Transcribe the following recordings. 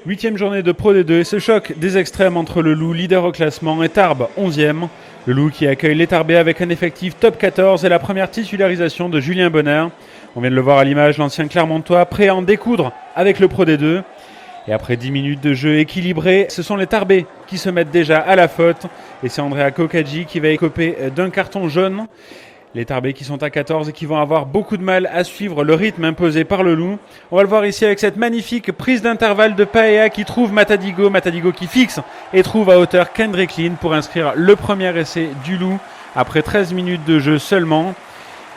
8e journée de Pro D2 et ce choc des extrêmes entre le Loup, leader au classement, et Tarbes, 11e. Le Loup qui accueille les Tarbais avec un effectif top 14 et la première titularisation de Julien Bonner. On vient de le voir à l'image, l'ancien Clermontois, prêt à en découdre avec le Pro D2. Et après 10 minutes de jeu équilibré, ce sont les Tarbais qui se mettent déjà à la faute. Et c'est Andrea Kokadji qui va écoper d'un carton jaune. Les Tarbais qui sont à 14 et qui vont avoir beaucoup de mal à suivre le rythme imposé par le Loup. On va le voir ici avec cette magnifique prise d'intervalle de Paea qui trouve Matadigo. Matadigo qui fixe et trouve à hauteur Kendrick Lin pour inscrire le premier essai du Loup après 13 minutes de jeu seulement.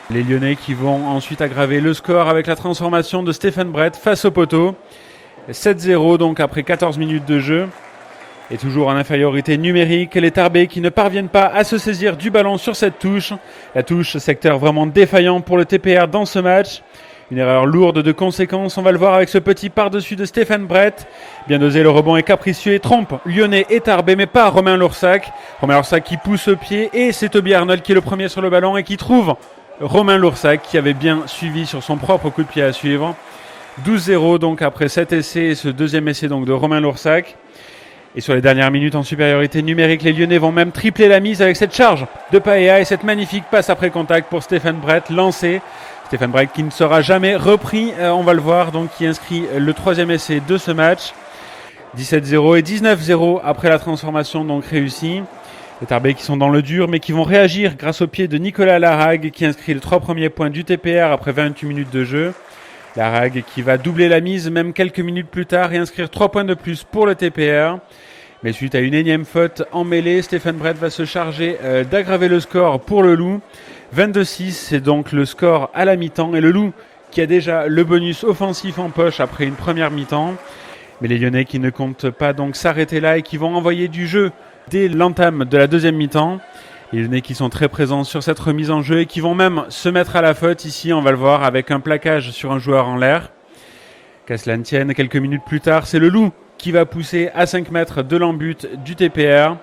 Les Lyonnais qui vont ensuite aggraver le score avec la transformation de Stéphane Brett face au poteau. 7-0 donc après 14 minutes de jeu. Et toujours en infériorité numérique, les Tarbais qui ne parviennent pas à se saisir du ballon sur cette touche. La touche, secteur vraiment défaillant pour le TPR dans ce match. Une erreur lourde de conséquences, on va le voir avec ce petit par-dessus de Stéphane Brett. Bien dosé, le rebond est capricieux et trompe Lyonnais et Tarbais, mais pas Romain Loursac. Romain Loursac qui pousse au pied et c'est Toby Arnold qui est le premier sur le ballon et qui trouve Romain Loursac qui avait bien suivi sur son propre coup de pied à suivre. 12-0 donc après cet essai et ce deuxième essai donc de Romain Loursac. Et sur les dernières minutes en supériorité numérique, les Lyonnais vont même tripler la mise avec cette charge de Paea et cette magnifique passe après contact pour Stéphane Brett lancé. Stéphane Brett qui ne sera jamais repris, on va le voir, donc qui inscrit le troisième essai de ce match. 17-0 et 19-0 après la transformation donc réussie. Les Tarbais qui sont dans le dur mais qui vont réagir grâce au pied de Nicolas Larague qui inscrit les 3 premiers points du TPR après 28 minutes de jeu. Larague qui va doubler la mise même quelques minutes plus tard et inscrire 3 points de plus pour le TPR. Mais suite à une énième faute en mêlée, Stéphane Brett va se charger d'aggraver le score pour le Loup. 22-6, c'est donc le score à la mi-temps. Et le Loup qui a déjà le bonus offensif en poche après une première mi-temps. Mais les Lyonnais qui ne comptent pas donc s'arrêter là et qui vont envoyer du jeu dès l'entame de la deuxième mi-temps. Les Lyonnais qui sont très présents sur cette remise en jeu et qui vont même se mettre à la faute ici, on va le voir, avec un plaquage sur un joueur en l'air. Qu'à cela ne tienne, quelques minutes plus tard, c'est le Loup qui va pousser à 5 mètres de l'embut du TPR.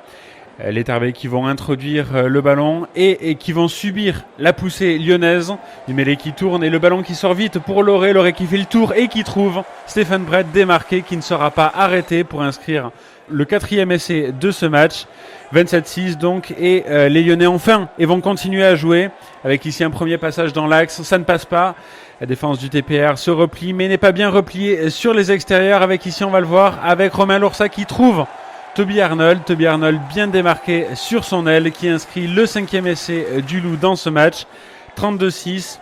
Les Tarbais qui vont introduire le ballon et qui vont subir la poussée lyonnaise. Du mêlée qui tourne et le ballon qui sort vite pour Loré. Loré qui fait le tour et qui trouve Stéphane Brett démarqué qui ne sera pas arrêté pour inscrire le 4e essai de ce match. 27-6 donc et les Lyonnais ont faim et vont continuer à jouer avec ici un premier passage dans l'axe. Ça ne passe pas. La défense du TPR se replie mais n'est pas bien repliée sur les extérieurs avec ici on va le voir avec Romain Loursac qui trouve Toby Arnold bien démarqué sur son aile qui inscrit le 5e essai du Loup dans ce match. 32-6.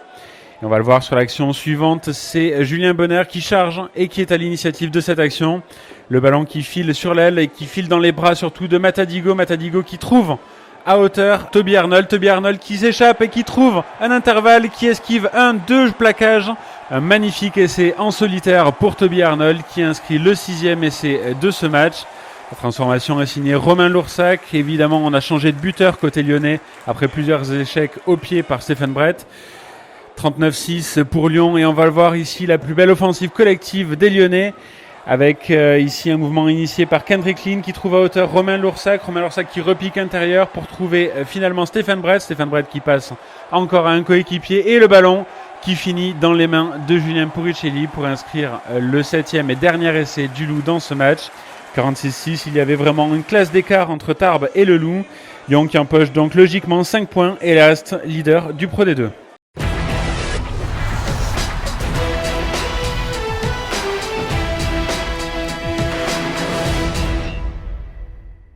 Et on va le voir sur l'action suivante, c'est Julien Bonner qui charge et qui est à l'initiative de cette action. Le ballon qui file sur l'aile et qui file dans les bras surtout de Matadigo. Matadigo qui trouve à hauteur Toby Arnold qui s'échappe et qui trouve un intervalle, qui esquive 2 plaquages. Un magnifique essai en solitaire pour Toby Arnold qui inscrit le 6e essai de ce match. La transformation est signée Romain Loursac. Évidemment, on a changé de buteur côté lyonnais après plusieurs échecs au pied par Stéphane Brett. 39-6 pour Lyon et on va le voir ici la plus belle offensive collective des Lyonnais avec ici un mouvement initié par Kendrick Lin qui trouve à hauteur Romain Loursac qui repique intérieur pour trouver finalement Stéphane Brett qui passe encore à un coéquipier et le ballon qui finit dans les mains de Julien Puricelli pour inscrire le 7e et dernier essai du Loup dans ce match. 46-6, il y avait vraiment une classe d'écart entre Tarbes et le Loup. Lyon qui empoche donc logiquement 5 points et reste leader du Pro D2.